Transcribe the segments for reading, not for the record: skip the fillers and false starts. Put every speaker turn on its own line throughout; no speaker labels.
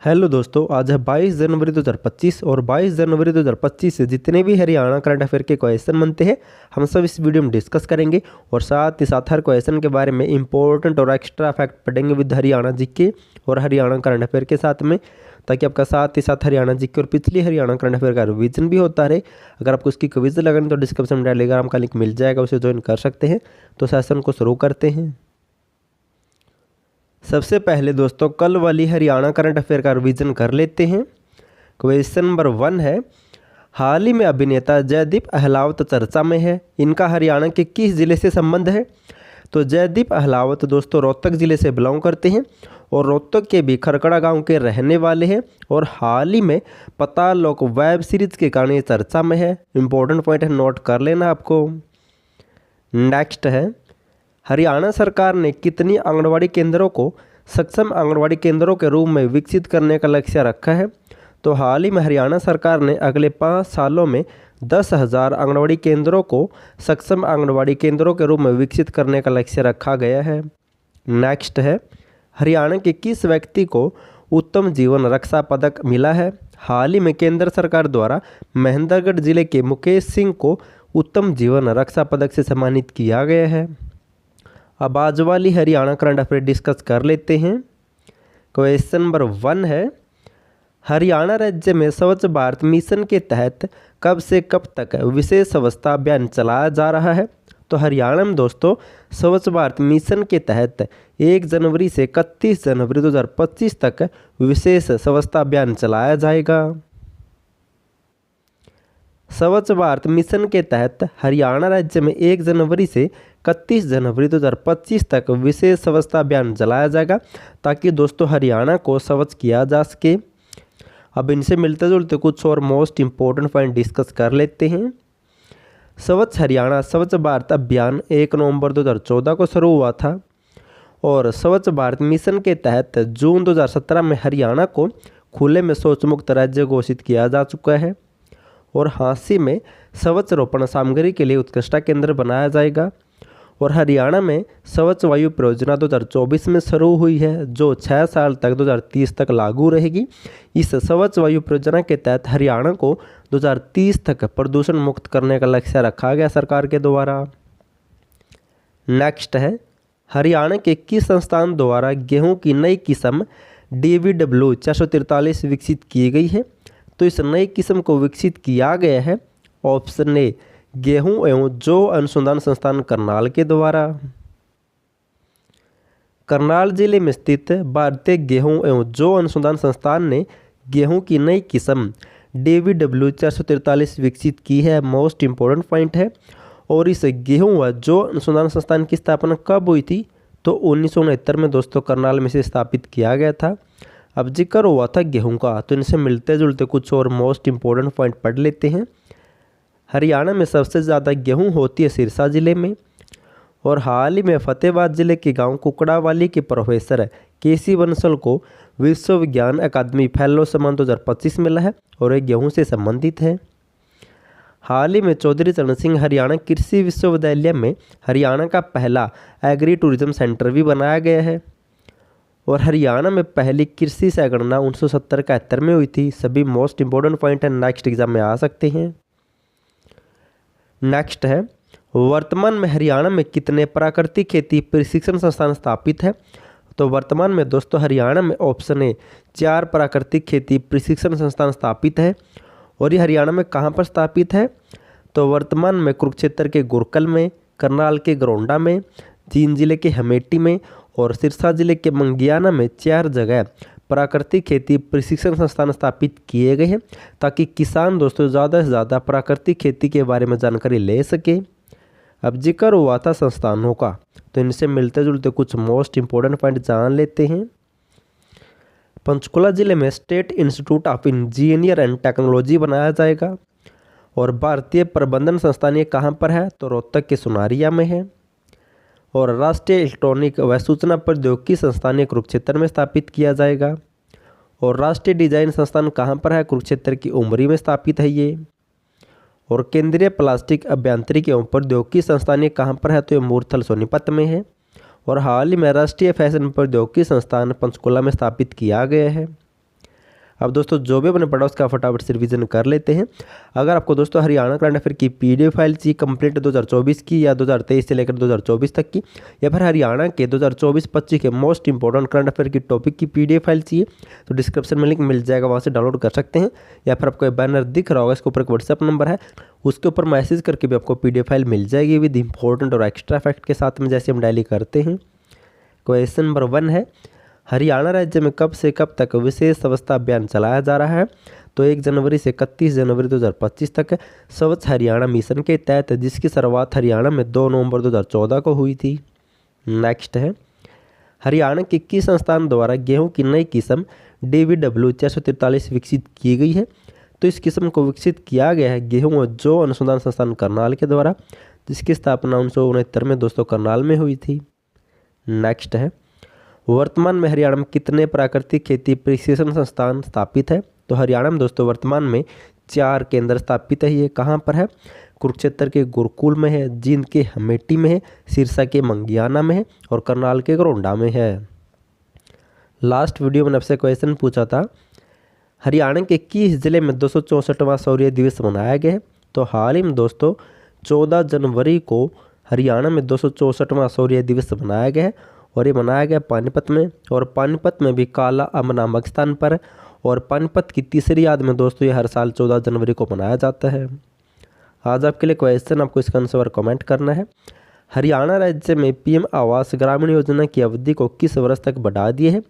Hello दोस्तों, आज है 22 जनवरी 2025 और 22 जनवरी 2025 से जितने भी हरियाणा करंट अफेयर के क्वेश्चन बनते हैं हम सब इस वीडियो में डिस्कस करेंगे और साथ ही साथ हर क्वेश्चन के बारे में इंपॉर्टेंट और एक्स्ट्रा फैक्ट पढ़ेंगे विद हरियाणा जीके और हरियाणा करंट अफेयर के साथ में, ताकि आपका साथ ही साथ हरियाणा जीके और पिछली हरियाणा करंट अफेयर का रिवीजन भी होता रहे। अगर आपको इसकी क्विज लगानी तो डिस्क्रिप्शन में टेलीग्राम का लिंक मिल जाएगा, उसे ज्वाइन कर सकते हैं। तो सेशन को शुरू करते हैं। सबसे पहले दोस्तों कल वाली हरियाणा करंट अफेयर का रिवीजन कर लेते हैं। क्वेश्चन नंबर 1 है, हाल ही में अभिनेता जयदीप अहलावत चर्चा में है, इनका हरियाणा के किस जिले से संबंध है? तो जयदीप अहलावत दोस्तों रोहतक जिले से बिलोंग करते हैं और रोहतक के भी खरकड़ा गांव के रहने वाले हैं और हाल ही में पाताल लोक वेब सीरीज के कारण ये चर्चा में है। इंपॉर्टेंट पॉइंट है, नोट कर लेना आपको। नेक्स्ट है, हरियाणा सरकार ने कितनी आंगनवाड़ी केंद्रों को सक्षम आंगनवाड़ी केंद्रों के रूप में विकसित करने का लक्ष्य रखा है? तो हाल ही में हरियाणा सरकार ने अगले 5 सालों में 10,000 आंगनवाड़ी केंद्रों को सक्षम आंगनवाड़ी केंद्रों के रूप में विकसित करने का लक्ष्य रखा गया है। नेक्स्ट है, हरियाणा के किस व्यक्ति को उत्तम जीवन रक्षा पदक मिला है? हाल ही में केंद्र सरकार द्वारा महेंद्रगढ़ जिले के मुकेश सिंह को उत्तम जीवन रक्षा पदक से सम्मानित किया गया है। अब आज वाली हरियाणा करंट अफेयर डिस्कस कर लेते हैं। क्वेश्चन नंबर 1 है, हरियाणा राज्य में स्वच्छ भारत मिशन के तहत कब से कब तक विशेष स्वच्छता अभियान चलाया जा रहा है? तो हरियाणा में दोस्तों स्वच्छ भारत मिशन के तहत 1 जनवरी से 31 जनवरी 2025 तक विशेष स्वच्छता अभियान चलाया जाएगा। स्वच्छ भारत मिशन के तहत हरियाणा राज्य में 1 जनवरी से 31 जनवरी 2025 तक विशेष स्वच्छता अभियान चलाया जाएगा, ताकि दोस्तों हरियाणा को स्वच्छ किया जा सके। अब इनसे मिलते जुलते कुछ और मोस्ट इम्पोर्टेंट पॉइंट डिस्कस कर लेते हैं। स्वच्छ हरियाणा स्वच्छ भारत अभियान 1 नवंबर 2014 को शुरू हुआ था और स्वच्छ भारत मिशन के तहत जून 2017 में हरियाणा को खुले में शौच मुक्त राज्य घोषित किया जा चुका है और हांसी में स्वच्छ रोपण सामग्री के लिए उत्कृष्टता केंद्र बनाया जाएगा। और हरियाणा में स्वच्छ वायु परियोजना 2024 में शुरू हुई है, जो 6 साल तक 2030 तक लागू रहेगी। इस स्वच्छ वायु परियोजना के तहत हरियाणा को 2030 तक प्रदूषण मुक्त करने का लक्ष्य रखा गया सरकार के द्वारा। नेक्स्ट है, हरियाणा के किस संस्थान द्वारा गेहूं की नई किस्म DVW 443 विकसित की गई है? तो इस नई किस्म को विकसित किया गया है ऑप्शन ए गेहूं एवं जौ अनुसंधान संस्थान करनाल के द्वारा। करनाल जिले में स्थित भारतीय गेहूं एवं जौ अनुसंधान संस्थान ने गेहूं की नई किस्म DVW 443 विकसित की है। मोस्ट इम्पोर्टेंट पॉइंट है। और इस गेहूं व जौ अनुसंधान संस्थान की स्थापना कब हुई थी? तो 1969 में दोस्तों करनाल में से स्थापित किया गया था। अब जिक्र हुआ था गेहूं का, तो इनसे मिलते जुलते कुछ और मोस्ट इम्पोर्टेंट पॉइंट पढ़ लेते हैं। हरियाणा में सबसे ज़्यादा गेहूं होती है सिरसा जिले में और हाल ही में फतेहाबाद जिले के गांव कुकड़ावाली के प्रोफेसर केसी बंसल को विश्व विज्ञान अकादमी फेलो सम्मान 2025 मिला है और ये गेहूं से संबंधित है। हाल ही में चौधरी चरण सिंह हरियाणा कृषि विश्वविद्यालय में हरियाणा का पहला एग्री टूरिज्म सेंटर भी बनाया गया है और हरियाणा में पहली कृषि संगणना 1970-71 में हुई थी। सभी मोस्ट इम्पोर्टेंट पॉइंट है, नेक्स्ट एग्जाम में आ सकते हैं। नेक्स्ट है, वर्तमान में हरियाणा में कितने प्राकृतिक खेती प्रशिक्षण संस्थान स्थापित है? तो वर्तमान में दोस्तों हरियाणा में ऑप्शन ए 4 प्राकृतिक खेती प्रशिक्षण संस्थान स्थापित है और ये हरियाणा में कहाँ पर स्थापित है? तो वर्तमान में कुरुक्षेत्र के गुरकल में, करनाल के गरोंडा में, जींद जिले के हमेटी में और सिरसा जिले के मंगियाना में 4 जगह प्राकृतिक खेती प्रशिक्षण संस्थान स्थापित किए गए हैं, ताकि किसान दोस्तों ज़्यादा से ज़्यादा प्राकृतिक खेती के बारे में जानकारी ले सके। अब जिक्र हुआ था संस्थानों का, तो इनसे मिलते जुलते कुछ मोस्ट इम्पोर्टेंट पॉइंट जान लेते हैं। पंचकुला जिले में state institute of engineer and technology बनाया जाएगा और भारतीय प्रबंधन संस्थान ये कहाँ पर है? तो रोहतक के सुनारिया में है। और राष्ट्रीय इलेक्ट्रॉनिक व सूचना प्रौद्योगिकी संस्थान कुरुक्षेत्र में स्थापित किया जाएगा और राष्ट्रीय डिजाइन संस्थान कहाँ पर है? कुरुक्षेत्र की उमरी में स्थापित है ये। और केंद्रीय प्लास्टिक अभियांत्रिकी एवं प्रौद्योगिकी संस्थान कहाँ पर है? तो ये मूर्थल सोनीपत में है। और हाल ही में राष्ट्रीय फैशन प्रौद्योगिकी संस्थान पंचकुला में स्थापित किया गया है। अब दोस्तों जो भी मैंने पढ़ा उसका फटाफट से रिवीजन कर लेते हैं। अगर आपको दोस्तों हरियाणा करंट अफेयर की PDF फाइल चाहिए कंप्लीट 2024 की या 2023 से लेकर 2024 तक की, या फिर हरियाणा के 2024-25 के मोस्ट इंपॉर्टेंट करंट अफेयर की टॉपिक की PDF फाइल चाहिए तो डिस्क्रिप्शन में लिंक मिल जाएगा, वहाँ से डाउनलोड कर सकते हैं। या फिर आपको बैनर दिख रहा होगा, इसके ऊपर एक व्हाट्सएप नंबर है, उसके ऊपर मैसेज करके भी आपको PDF फाइल मिल जाएगी विद इंपॉर्टेंट और एक्स्ट्रा फैक्ट के साथ में, जैसे हम डेली करते हैं। क्वेश्चन नंबर 1 है, हरियाणा राज्य में कब से कब तक विशेष स्वच्छता अभियान चलाया जा रहा है? तो 1 जनवरी से 31 जनवरी 2025 तक है स्वच्छ हरियाणा मिशन के तहत, जिसकी शुरुआत हरियाणा में 2 नवंबर 2014 को हुई थी। नेक्स्ट है, हरियाणा के किस संस्थान द्वारा गेहूं की नई किस्म DVW 443 विकसित की गई है? तो इस किस्म को विकसित किया गया है गेहूं और जौ अनुसंधान संस्थान करनाल के द्वारा, जिसकी स्थापना 1969 में दोस्तों करनाल में हुई थी। नेक्स्ट है, वर्तमान में हरियाणा में कितने प्राकृतिक खेती प्रशिक्षण संस्थान स्थापित है? तो हरियाणा में दोस्तों वर्तमान में 4 केंद्र स्थापित है। ये कहाँ पर है? कुरुक्षेत्र के गुरुकुल में है, जींद के हमेटी में है, सिरसा के मंगियाना में है और करनाल के गरोंडा में है। लास्ट वीडियो में आपसे क्वेश्चन पूछा था, हरियाणा के किस जिले में 264वां शौर्य दिवस मनाया गया है? तो हाल ही में दोस्तों 14 जनवरी को हरियाणा में 264वां शौर्य दिवस मनाया गया है और ये मनाया गया पानीपत में, और पानीपत में भी काला अम्ब नामक स्थान पर, और पानीपत की तीसरी याद में दोस्तों ये हर साल 14 जनवरी को मनाया जाता है। आज आपके लिए क्वेश्चन, आपको इसका आंसर कमेंट करना है। हरियाणा राज्य में PM आवास ग्रामीण योजना की अवधि को किस वर्ष तक बढ़ा दिए है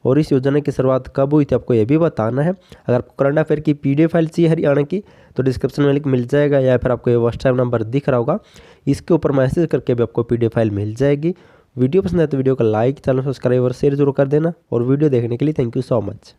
और इस योजना की शुरुआत कब हुई थी, आपको ये भी बताना है। अगर आपको करंट अफेयर की PDF फाइल चाहिए हरियाणा की तो डिस्क्रिप्शन में लिंक मिल जाएगा, या फिर आपको ये व्हाट्सएप नंबर दिख रहा होगा, इसके ऊपर मैसेज करके भी आपको PDF फाइल मिल जाएगी। वीडियो पसंद है तो वीडियो को लाइक, चैनल सब्सक्राइब और शेयर जरूर कर देना, और वीडियो देखने के लिए थैंक यू सो मच।